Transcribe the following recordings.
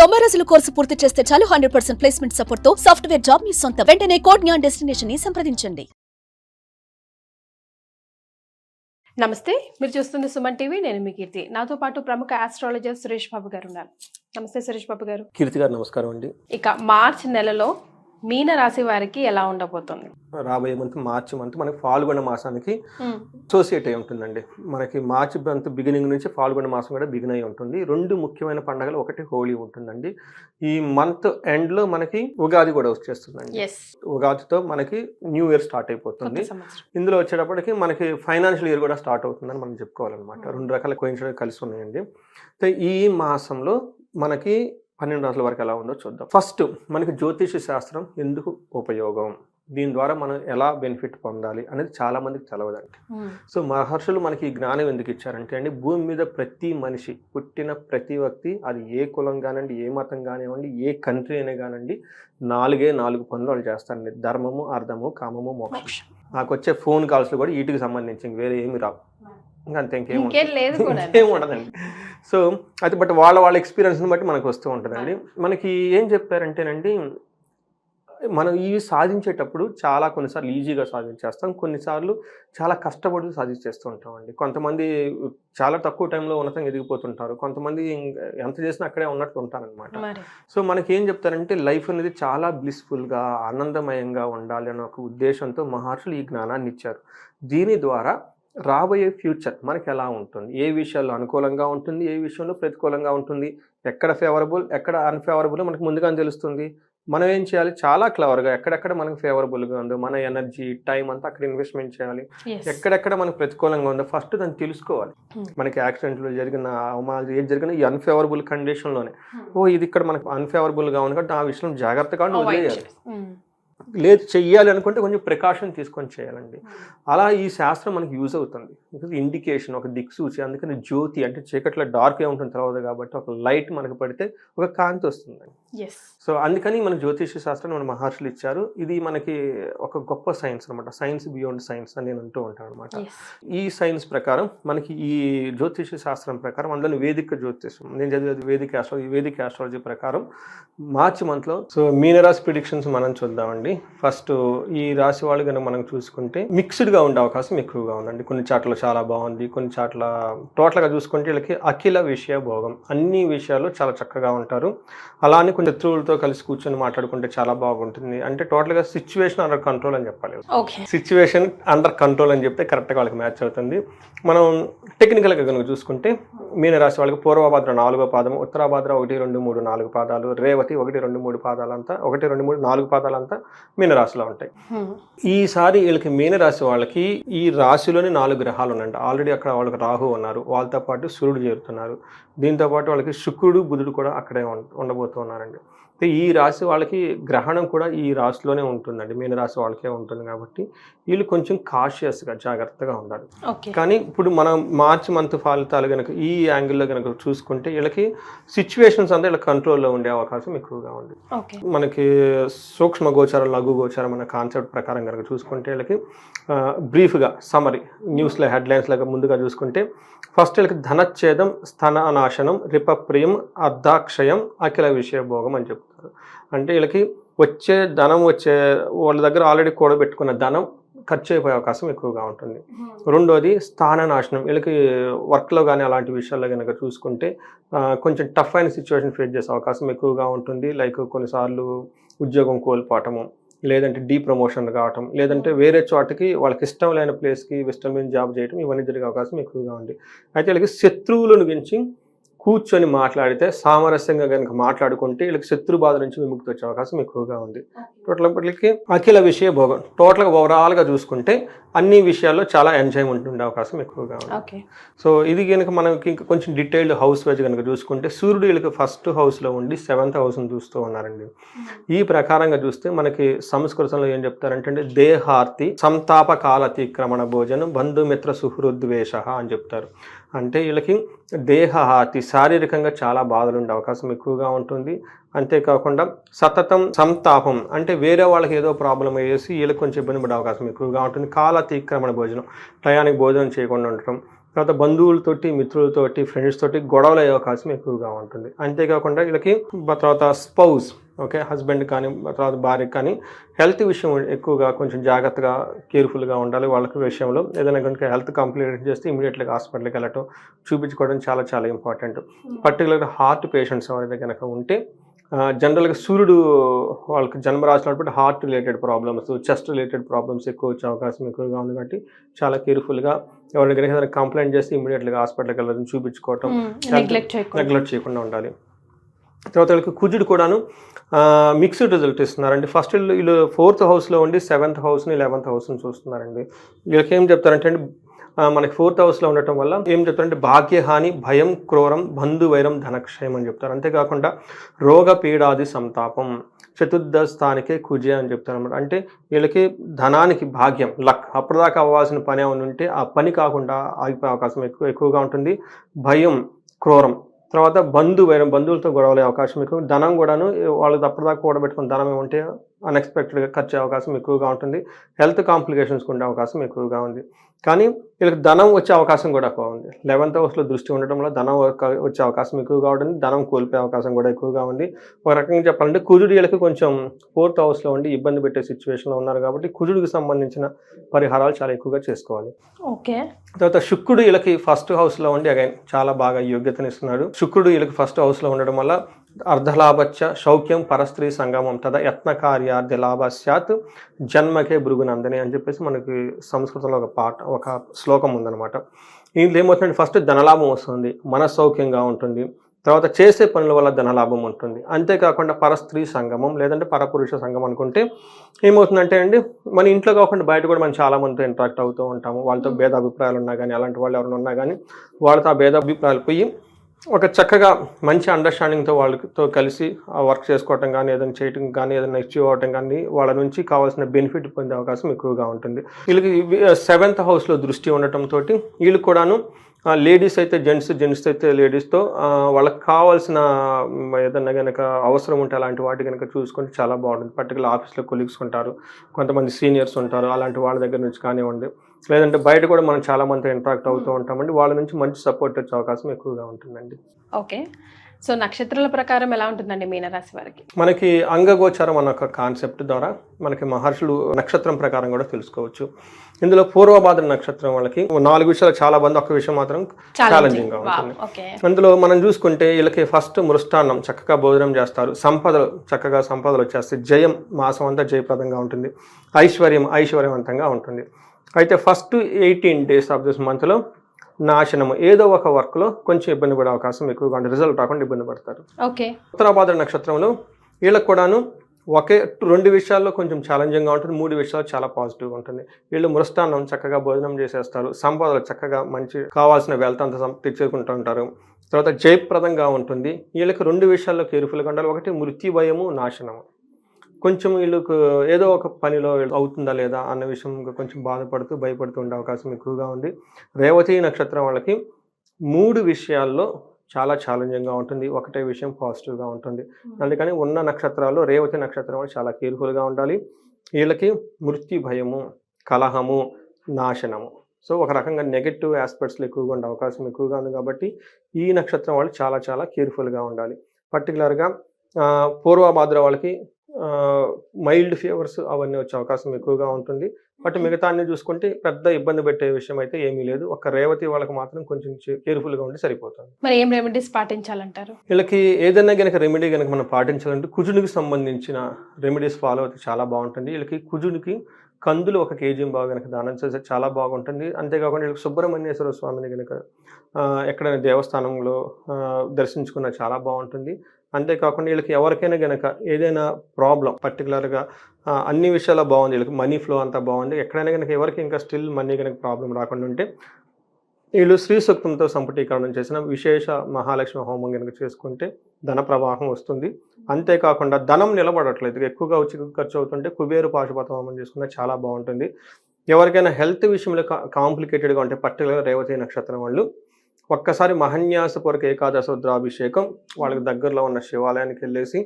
90 రోజుల కోర్సు పూర్తి చేస్తే చాలు 100% ప్లేస్మెంట్ సపోర్ట్ తో సాఫ్ట్వేర్ జాబ్ మీ సొంతం. వెంటనే కోడ్ జ్ఞాన్ డెస్టినేషన్ ని సంప్రదించండి. నమస్తే, మీరు చూస్తుంది సుమన్ టీవీ. నేను మీ కీర్తి. నాతో పాటు ప్రముఖ ఆస్ట్రాలజర్ సురేష్ బాబు గారు ఉన్నారు. నమస్తే సురేష్ బాబు గారు. కీర్తి గారు నమస్కారం అండి. ఇక మార్చ్ నెలలో మీన రాశి వారికి ఎలా ఉండబోతుంది? రాబోయే మార్చి మంత్ మనకి ఫాల్గుణ మాసానికి అసోసియేట్ అయి ఉంటుందండి. మనకి మార్చి మంత్ బిగినింగ్ నుంచి ఫాల్గుణ మాసం కూడా బిగిన్ అయి ఉంటుంది. రెండు ముఖ్యమైన పండుగలు, ఒకటి హోలీ ఉంటుందండి. ఈ మంత్ ఎండ్ లో మనకి ఉగాది కూడా వచ్చేస్తుందండి. ఉగాదితో మనకి న్యూ ఇయర్ స్టార్ట్ అయిపోతుంది. ఇందులో వచ్చేటప్పటికి మనకి ఫైనాన్షియల్ ఇయర్ కూడా స్టార్ట్ అవుతుందని మనం చెప్పుకోవాలన్నమాట. రెండు రకాల కోయిన్సిడెన్స్ కలిసి ఉన్నాయండి. ఈ మాసంలో మనకి 12 రాసుల వరకు ఎలా ఉందో చూద్దాం. ఫస్ట్ మనకి జ్యోతిష శాస్త్రం ఎందుకు ఉపయోగం, దీని ద్వారా మనం ఎలా బెనిఫిట్ పొందాలి అనేది చాలా మందికి తెలవదండి. సో మహర్షులు మనకి ఈ జ్ఞానం ఎందుకు ఇచ్చారంటే అండి, భూమి మీద ప్రతి మనిషి పుట్టిన ప్రతి వ్యక్తి, అది ఏ కులం కానివ్వండి, ఏ మతం కానివ్వండి, ఏ కంట్రీ అయినా కానివ్వండి, 4 పనులు వాళ్ళు చేస్తారండి. ధర్మము, అర్థము, కామము, మోక్షం. నాకు వచ్చే ఫోన్ కాల్స్ కూడా వీటికి సంబంధించి వేరే ఏమి రావు, అంతే, ఇంకేం ఉండదండి. సో అయితే బట్ వాళ్ళ ఎక్స్పీరియన్స్ని బట్టి మనకు వస్తూ ఉంటుందండి. మనకి ఏం చెప్పారంటేనండి, మనం ఇవి సాధించేటప్పుడు కొన్నిసార్లు ఈజీగా సాధించేస్తాం, కొన్నిసార్లు చాలా కష్టపడి సాధించేస్తూ ఉంటామండి. కొంతమంది చాలా తక్కువ టైంలో ఉన్నతంగా ఎదిగిపోతుంటారు, కొంతమంది ఎంత చేసినా అక్కడే ఉన్నట్టు ఉంటారనమాట. సో మనకి ఏం చెప్తారంటే, లైఫ్ అనేది చాలా బ్లిస్ఫుల్గా ఆనందమయంగా ఉండాలి అనే ఒక ఉద్దేశంతో మహర్షులు ఈ జ్ఞానాన్ని ఇచ్చారు. దీని ద్వారా రాబోయే ఫ్యూచర్ మనకి ఎలా ఉంటుంది, ఏ విషయాల్లో అనుకూలంగా ఉంటుంది, ఏ విషయంలో ప్రతికూలంగా ఉంటుంది, ఎక్కడ ఫేవరబుల్ ఎక్కడ అన్ఫేవరబుల్ మనకు ముందుగానే తెలుస్తుంది. మనం ఏం చేయాలి, చాలా క్లవర్గా ఎక్కడెక్కడ మనకు ఫేవరబుల్గా ఉందో మన ఎనర్జీ టైం అంతా అక్కడ ఇన్వెస్ట్మెంట్ చేయాలి. ఎక్కడెక్కడ మనకు ప్రతికూలంగా ఉందో ఫస్ట్ దాన్ని తెలుసుకోవాలి. మనకి యాక్సిడెంట్లు జరిగిన, అవమానాలు ఏది జరిగినా ఈ అన్ఫేవరబుల్ కండిషన్లోనే, ఇది ఇక్కడ మనకు అన్ఫేవరబుల్గా ఉంది కాబట్టి ఆ విషయం జాగ్రత్తగా వదిలేయాలి. లేదు చెయ్యాలి అనుకుంటే కొంచెం ప్రికాషన్ తీసుకొని చేయాలండి. అలా ఈ శాస్త్రం మనకి యూజ్ అవుతుంది. ఇండికేషన్, ఒక దిక్సూచి. అందుకని జ్యోతి అంటే చీకట్లో డార్క్ ఉంటుంది తర్వాత, కాబట్టి ఒక లైట్ మనకు పడితే ఒక కాంతి వస్తుందండి. సో అందుకని మన జ్యోతిష శాస్త్రం మన మహర్షులు ఇచ్చారు. ఇది మనకి ఒక గొప్ప సైన్స్ అనమాట. సైన్స్ బియాండ్ సైన్స్ అని నేను అంటూ ఉంటాను అనమాట. ఈ సైన్స్ ప్రకారం మనకి ఈ జ్యోతిష శాస్త్రం ప్రకారం, అందులో వేదిక జ్యోతిషం నేను చదివేది వేదిక ఆస్ట్రాలజీ. వేదిక ఆస్ట్రాలజీ ప్రకారం మార్చి మంత్లో సో మీనరాశి ప్రిడిక్షన్స్ మనం చూద్దామండి. ఫస్ట్ ఈ రాశి వాళ్ళు కనుక మనం చూసుకుంటే మిక్స్డ్గా ఉండే అవకాశం ఎక్కువగా ఉందండి. కొన్ని చాట్ల చాలా బాగుంది, కొన్ని చాట్ల టోటల్గా చూసుకుంటే వీళ్ళకి అఖిల విషయ భోగం, అన్ని విషయాలు చాలా చక్కగా ఉంటారు. అలానే కొన్ని శత్రువులతో కలిసి కూర్చొని మాట్లాడుకుంటే చాలా బాగుంటుంది. అంటే టోటల్గా సిచ్యువేషన్ అండర్ కంట్రోల్ అని చెప్పాలి. సిచ్యువేషన్ అండర్ కంట్రోల్ అని చెప్తే కరెక్ట్గా వాళ్ళకి మ్యాచ్ అవుతుంది. మనం టెక్నికల్గా కనుక చూసుకుంటే మీనరాశి వాళ్ళకి పూర్వభాద్ర 4వ పాదం, ఉత్తరాభాద్ర 1, 2, 3, 4 పాదాలు, రేవతి 1, 2, 3 పాదాలంతా, 1, 2, 3, 4 పాదాలంతా మీనరాశిలో ఉంటాయి. ఈసారి వీళ్ళకి మీనరాశి వాళ్ళకి ఈ రాశిలోనే 4 గ్రహాలు ఉన్నాయంట. ఆల్రెడీ అక్కడ వాళ్ళకి రాహు ఉన్నారు, వాళ్ళతో పాటు సూర్యుడు చేరుతున్నారు. దీంతో పాటు వాళ్ళకి శుక్రుడు, బుధుడు కూడా అక్కడే ఉండబోతున్నారండి. ఈ రాశి వాళ్ళకి గ్రహణం కూడా ఈ రాశిలోనే ఉంటుందండి, మీనరాశి వాళ్ళకే ఉంటుంది. కాబట్టి వీళ్ళు కొంచెం కాషియస్గా జాగ్రత్తగా ఉండాలి. కానీ ఇప్పుడు మనం మార్చి మంత్ ఫలితాలు కనుక ఈ యాంగిల్లో కనుక చూసుకుంటే వీళ్ళకి సిచ్యువేషన్స్ అంతా వీళ్ళకి కంట్రోల్లో ఉండే అవకాశం ఎక్కువగా ఉంది. మనకి సూక్ష్మ గోచారం, లఘు గోచారం అనే కాన్సెప్ట్ ప్రకారం కనుక చూసుకుంటే వీళ్ళకి బ్రీఫ్గా సమరీ న్యూస్లో హెడ్లైన్స్ లాగా ముందుగా చూసుకుంటే, ఫస్ట్ వీళ్ళకి ధనచ్ఛేదం, స్థనానాశనం, రిపప్రియం, అర్ధాక్షయం, అఖిల విషయ భోగం అని చెప్తారు. అంటే వీళ్ళకి ధనం వాళ్ళ దగ్గర ఆల్రెడీ కూడబెట్టుకున్న ధనం ఖర్చు అయిపోయే అవకాశం ఎక్కువగా ఉంటుంది. రెండోది స్థాననాశనం. వీళ్ళకి వర్క్లో కానీ అలాంటి విషయాల్లో కనుక చూసుకుంటే కొంచెం టఫ్ అయిన సిచ్యువేషన్ ఫేస్ చేసే అవకాశం ఎక్కువగా ఉంటుంది. లైక్ కొన్నిసార్లు ఉద్యోగం కోల్పోవటము, లేదంటే ప్రమోషన్ కావటం, లేదంటే వేరే చోటకి వాళ్ళకి ఇష్టం లేని ప్లేస్కి ఇష్టం లేని జాబ్ చేయటం, ఇవన్నీ జరిగే అవకాశం ఎక్కువగా ఉంది. అయితే వీళ్ళకి శత్రువుల గురించి కూర్చొని మాట్లాడితే, సామరస్యంగా కనుక మాట్లాడుకుంటే వీళ్ళకి శత్రు బాధ నుంచి విముక్తి వచ్చే అవకాశం ఎక్కువగా ఉంది. టోటల్కి అఖిల విషయ భోగం, టోటల్గా ఓవరాల్గా చూసుకుంటే అన్ని విషయాల్లో చాలా ఎంజాయ్మెంట్ ఉండే అవకాశం ఎక్కువగా ఉంది. సో ఇది కనుక మనకి ఇంకా కొంచెం డీటెయిల్డ్ హౌస్ వైజ్ కనుక చూసుకుంటే, సూర్యుడు వీళ్ళకి ఫస్ట్ హౌస్లో ఉండి 7th హౌస్ని చూస్తూ ఉన్నారండి. ఈ ప్రకారంగా చూస్తే మనకి సంస్కృతంలో ఏం చెప్తారంటే, దేహార్తి సంతాప కాలతిక్రమణ భోజనం బంధుమిత్ర సుహృద్వేష అని చెప్తారు. అంటే వీళ్ళకి దేహార్తి, శారీరకంగా చాలా బాధలు ఉండే అవకాశం ఎక్కువగా ఉంటుంది. అంతేకాకుండా సతతం సంతాపం, అంటే వేరే వాళ్ళకి ఏదో ప్రాబ్లం అయ్యేసి వీళ్ళకి కొంచెం ఇబ్బంది పడే అవకాశం ఎక్కువగా ఉంటుంది. కాలతిక్రమణ భోజనం, టయానికి భోజనం చేయకుండా ఉండటం, తర్వాత బంధువులతోటి, మిత్రులతోటి, ఫ్రెండ్స్ తోటి గొడవలు అయ్యే అవకాశం ఎక్కువగా ఉంటుంది. అంతేకాకుండా వీళ్ళకి తర్వాత స్పౌస్, ఓకే, హస్బెండ్ కానీ తర్వాత భార్యకి కానీ హెల్త్ విషయం ఎక్కువగా కొంచెం జాగ్రత్తగా కేర్ఫుల్గా ఉండాలి. వాళ్ళకి విషయంలో ఏదైనా కనుక హెల్త్ కంప్లైంట్ చేస్తే ఇమీడియట్గా హాస్పిటల్కి వెళ్ళటం, చూపించుకోవడం చాలా చాలా ఇంపార్టెంట్. పర్టికులర్గా హార్ట్ పేషెంట్స్ ఎవరైతే కనుక ఉంటే జనరల్గా సూర్యుడు వాళ్ళకి జన్మ రాసినప్పుడు heart related problems, chest related problems ఎక్కువ వచ్చే అవకాశం ఎక్కువగా ఉంది. కాబట్టి చాలా కేర్ఫుల్గా ఎవరి దగ్గర ఏదైనా కంప్లైంట్ చేస్తే ఇమీడియట్గా హాస్పిటల్కి వెళ్ళడం, చూపించుకోవటం, నెగ్లెక్ట్ చేయకుండా ఉండాలి. తర్వాత వీళ్ళకి కుజుడు కూడాను మిక్స్డ్ రిజల్ట్ ఇస్తున్నారండి. ఫస్ట్ వీళ్ళు 4th హౌస్లో ఉండి 7th హౌస్ని 11th హౌస్ని చూస్తున్నారండి. వీళ్ళకి ఏం చెప్తారంటే అండి, మనకి 4th హౌస్లో ఉండటం వల్ల ఏం చెప్తారంటే భాగ్యహాని, భయం, క్రూరం, బంధువైరం, ధనక్షయం అని చెప్తారు. అంతేకాకుండా రోగ పీడాది సంతాపం, చతుర్థ స్థానికే కుజే అని చెప్తారు అనమాట. అంటే వీళ్ళకి ధనానికి భాగ్యం, లక్, అప్పటిదాకా అవ్వాల్సిన పని ఏమైనా ఉంటే ఆ పని కాకుండా ఆగిపోయే అవకాశం ఎక్కువగా ఉంటుంది. భయం, క్రూరం, తర్వాత బంధువైరం, బంధువులతో గొడవలే అవకాశం ఎక్కువ. ధనం కూడాను వాళ్ళకి అప్పటిదాకా కూడబెట్టుకున్న ధనం ఏమంటే అన్ఎక్స్పెక్టెడ్గా ఖర్చు అయ్యే అవకాశం ఎక్కువగా ఉంటుంది. హెల్త్ కాంప్లికేషన్స్ ఉండే అవకాశం ఎక్కువగా ఉంది. కానీ వీళ్ళకి ధనం వచ్చే అవకాశం కూడా ఎక్కువ ఉంది. 11th హౌస్లో దృష్టి ఉండటం వల్ల ధనం వచ్చే అవకాశం ఎక్కువగా ఉంటుంది. ధనం కోల్పోయే అవకాశం కూడా ఎక్కువగా ఉంది. ఒక రకంగా చెప్పాలంటే కుజుడు వీళ్ళకి కొంచెం 4th హౌస్లో ఉండి ఇబ్బంది పెట్టే సిచ్యువేషన్లో ఉన్నారు. కాబట్టి కుజుడికి సంబంధించిన పరిహారాలు చాలా ఎక్కువగా చేసుకోవాలి. ఓకే. తర్వాత శుక్రుడు వీళ్ళకి 1st హౌస్లో ఉండి అగైన్ చాలా బాగా యోగ్యతనిస్తున్నాడు. శుక్రుడు వీళ్ళకి 1st హౌస్లో ఉండడం వల్ల అర్ధలాభచ్చ శౌక్యం పరస్త్రీ సంగమం తద యత్న కార్యార్థ లాభస్యాత్ జన్మకే భృగునందని అని చెప్పేసి మనకి సంస్కృతంలో ఒక శ్లోకం ఉందన్నమాట. ఇందులో ఏమవుతుందంటే ఫస్ట్ ధనలాభం వస్తుంది, మనస్సౌఖ్యంగా ఉంటుంది, తర్వాత చేసే పనుల వల్ల ధనలాభం ఉంటుంది. అంతేకాకుండా పరస్త్రీ సంగమం లేదంటే పరపురుష సంగమం అనుకుంటే ఏమవుతుందంటే అండి, మన ఇంట్లో కాకుండా బయట కూడా మనం చాలా మందితో ఇంటరాక్ట్ అవుతూ ఉంటాము. వాళ్ళతో భేదాభిప్రాయాలు ఉన్నా కానీ, అలాంటి వాళ్ళు ఎవరైనా ఉన్నా కానీ వాళ్ళతో ఆ భేదాభిప్రాయాలు పోయి ఒక చక్కగా మంచి అండర్స్టాండింగ్తో వాళ్ళతో కలిసి వర్క్ చేసుకోవటం కానీ, ఏదైనా చేయటం కానీ, ఏదైనా అచీవ్ అవ్వటం కానీ, వాళ్ళ నుంచి కావాల్సిన బెనిఫిట్ పొందే అవకాశం ఎక్కువగా ఉంటుంది. వీళ్ళకి 7th హౌస్లో దృష్టి ఉండటంతో వీళ్ళు కూడాను లేడీస్ అయితే జెంట్స్ అయితే లేడీస్తో వాళ్ళకి కావాల్సిన ఏదన్నా కనుక అవసరం ఉంటే అలాంటి వాటి కనుక చూసుకుంటే చాలా బాగుంటుంది. పర్టికులర్ ఆఫీస్లో కొలీగ్స్ ఉంటారు, కొంతమంది సీనియర్స్ ఉంటారు, అలాంటి వాళ్ళ దగ్గర నుంచి కానివ్వండి, లేదంటే బయట కూడా మనం చాలా మందితో ఇంటరాక్ట్ అవుతూ ఉంటామండి, వాళ్ళ నుంచి మంచి సపోర్ట్ వచ్చే అవకాశం ఎక్కువగా ఉంటుందండి. ఓకే. సో నక్షత్రాల ప్రకారం ఎలా ఉంటుందండి మీనరాశి వారికి? మనకి అంగగోచరం అన్న ఒక కాన్సెప్ట్ ద్వారా మనకి మహర్షులు నక్షత్రం ప్రకారం కూడా తెలుసుకోవచ్చు. ఇందులో పూర్వభాద్ర నక్షత్రం వాళ్ళకి 4 విషయాలు చాలా మంది, ఒక విషయం మాత్రం ఛాలెంజింగ్ గా ఉంటుంది. అందులో మనం చూసుకుంటే వీళ్ళకి ఫస్ట్ మృష్టాన్నం చక్కగా భోజనం చేస్తారు, చక్కగా సంపదలు వచ్చేస్తాయి, జయం మాసం అంతా జయప్రదంగా ఉంటుంది, ఐశ్వర్యవంతంగా ఉంటుంది. అయితే ఫస్ట్ 18 days ఆఫ్ దిస్ మంత్లో నాశనము, ఏదో ఒక వర్క్లో కొంచెం ఇబ్బంది పడే అవకాశం ఎక్కువగా ఉంటుంది, రిజల్ట్ రాకుండా ఇబ్బంది పడతారు. ఓకే. ఉత్తరాభాద్ర నక్షత్రంలో వీళ్ళకి కూడాను 2 విషయాల్లో కొంచెం ఛాలెంజింగ్గా ఉంటుంది, 3 విషయాలు చాలా పాజిటివ్గా ఉంటుంది. వీళ్ళు మృష్టాన్నం చక్కగా భోజనం చేసేస్తారు, సంపదలు చక్కగా మంచి కావాల్సిన వెల్త్ అంతా తెచ్చుకుంటూ ఉంటారు, తర్వాత జయప్రదంగా ఉంటుంది. వీళ్ళకి 2 విషయాల్లో కేర్ఫుల్గా ఉండాలి. ఒకటి మృత్యు భయము, నాశనము. కొంచెం వీళ్ళకు ఏదో ఒక పనిలో అవుతుందా లేదా అన్న విషయం కొంచెం భయపడుతూ ఉండే అవకాశం ఎక్కువగా ఉంది. రేవతి నక్షత్రం వాళ్ళకి 3 విషయాల్లో చాలా ఛాలెంజింగ్గా ఉంటుంది, ఒకటే విషయం పాజిటివ్గా ఉంటుంది. అందుకని ఉన్న నక్షత్రాల్లో రేవతి నక్షత్రం వాళ్ళు చాలా కేర్ఫుల్గా ఉండాలి. వీళ్ళకి మృత్యు భయము, కలహము, నాశనము, సో ఒక రకంగా నెగటివ్ ఆస్పెక్ట్స్లో ఎక్కువగా ఉండే అవకాశం ఎక్కువగా ఉంది. కాబట్టి ఈ నక్షత్రం వాళ్ళు చాలా చాలా కేర్ఫుల్గా ఉండాలి. పర్టికులర్గా పూర్వభాద్ర వాళ్ళకి మైల్డ్ ఫీవర్స్ అవన్నీ వచ్చే అవకాశం ఎక్కువగా ఉంటుంది. బట్ మిగతా అన్ని చూసుకుంటే పెద్ద ఇబ్బంది పెట్టే విషయం అయితే ఏమీ లేదు. ఒక రేవతి వాళ్ళకి మాత్రం కొంచెం కేర్ఫుల్గా ఉండి సరిపోతుంది. మరి ఏం రెమెడీస్ పాటించాలంటారు? వీళ్ళకి ఏదైనా కనుక రెమెడీ కనుక మనం పాటించాలంటే కుజునికి సంబంధించిన రెమెడీస్ ఫాలో అయితే చాలా బాగుంటుంది. వీళ్ళకి కుజునికి కందులు 1 kg కనుక దానం చేస్తే చాలా బాగుంటుంది. అంతేకాకుండా వీళ్ళకి సుబ్రహ్మణ్యేశ్వర స్వామిని కనుక ఎక్కడైనా దేవస్థానంలో దర్శించుకున్న చాలా బాగుంటుంది. అంతేకాకుండా వీళ్ళకి ఎవరికైనా కనుక ఏదైనా ప్రాబ్లం పర్టికులర్గా అన్ని విషయాల్లో బాగుంది, వీళ్ళకి మనీ ఫ్లో అంతా బాగుంది, ఎక్కడైనా కనుక ఎవరికి ఇంకా స్టిల్ మనీ కనుక ప్రాబ్లం రాకుండా ఉంటే వీళ్ళు శ్రీ సూక్తంతో సంపుటీకరణం చేసిన విశేష మహాలక్ష్మి హోమం కనుక చేసుకుంటే ధన ప్రవాహం వస్తుంది. అంతేకాకుండా ధనం నిలబడట్లేదు, ఎక్కువగా వచ్చి ఖర్చు అవుతుంటే కుబేరు పాశుపత హోమం చేసుకుంటే చాలా బాగుంటుంది. ఎవరికైనా హెల్త్ విషయంలో కాంప్లికేటెడ్గా ఉంటే పర్టికులర్గా రేవతి నక్షత్రం వాళ్ళు ఒక్కసారి మహన్యాసపూర్వక ఏకాదశ రుద్రాభిషేకం వాళ్ళకి దగ్గరలో ఉన్న శివాలయానికి వెళ్ళేసి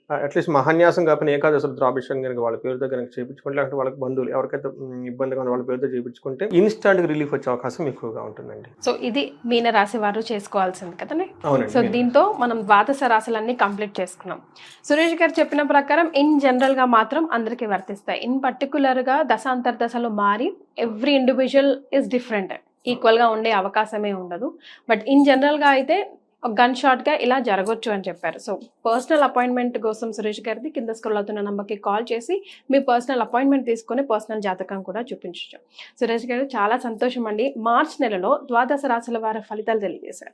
అట్లీస్ట్ మహాన్యాసం కాకపోయినా ఏకాదశి రుద్రాభిషేకం కనుక వాళ్ళ పేరుతో కనుక చేయించుకుంటే, లేకపోతే వాళ్ళకి బంధువులు ఎవరికైతే ఇబ్బందిగా ఉందో వాళ్ళ పేరుతో చేయించుకుంటే ఇన్స్టాంట్గా రిలీఫ్ వచ్చే అవకాశం ఎక్కువగా ఉంటుందండి. సో ఇది మీన రాశి వారు చేసుకోవాల్సింది కదండి. అవునండి. సో దీంతో మనం ద్వాదశ రాశులన్నీ కంప్లీట్ చేసుకున్నాం. సురేష్ గారు చెప్పిన ప్రకారం ఇన్ జనరల్ గా మాత్రం అందరికీ వర్తిస్తాయి. ఇన్ పర్టికులర్ గా దశాంతర్దశలు మారి every individual is different, equal గా ఉండే అవకాశమే ఉండదు. బట్ ఇన్ జనరల్ గా అయితే గన్ షాట్ గా ఇలా జరగొచ్చు అని చెప్పారు. సో పర్సనల్ అపాయింట్మెంట్ కోసం సురేష్ గారిది కింద స్క్రోల్ అవుతున్న నంబర్కి కాల్ చేసి మీ పర్సనల్ అపాయింట్మెంట్ తీసుకొని పర్సనల్ జాతకం కూడా చూపించచ్చు. సురేష్ గారు చాలా సంతోషం అండి. మార్చ్ నెలలో ద్వాదశ రాశుల వారి ఫలితాలు తెలియజేశారు.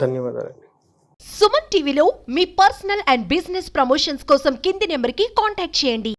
ధన్యవాదాలు. సుమన్ టీవీలో మీ పర్సనల్ అండ్ బిజినెస్ ప్రమోషన్స్ కోసం కింది నెంబర్కి కాంటాక్ట్ చేయండి.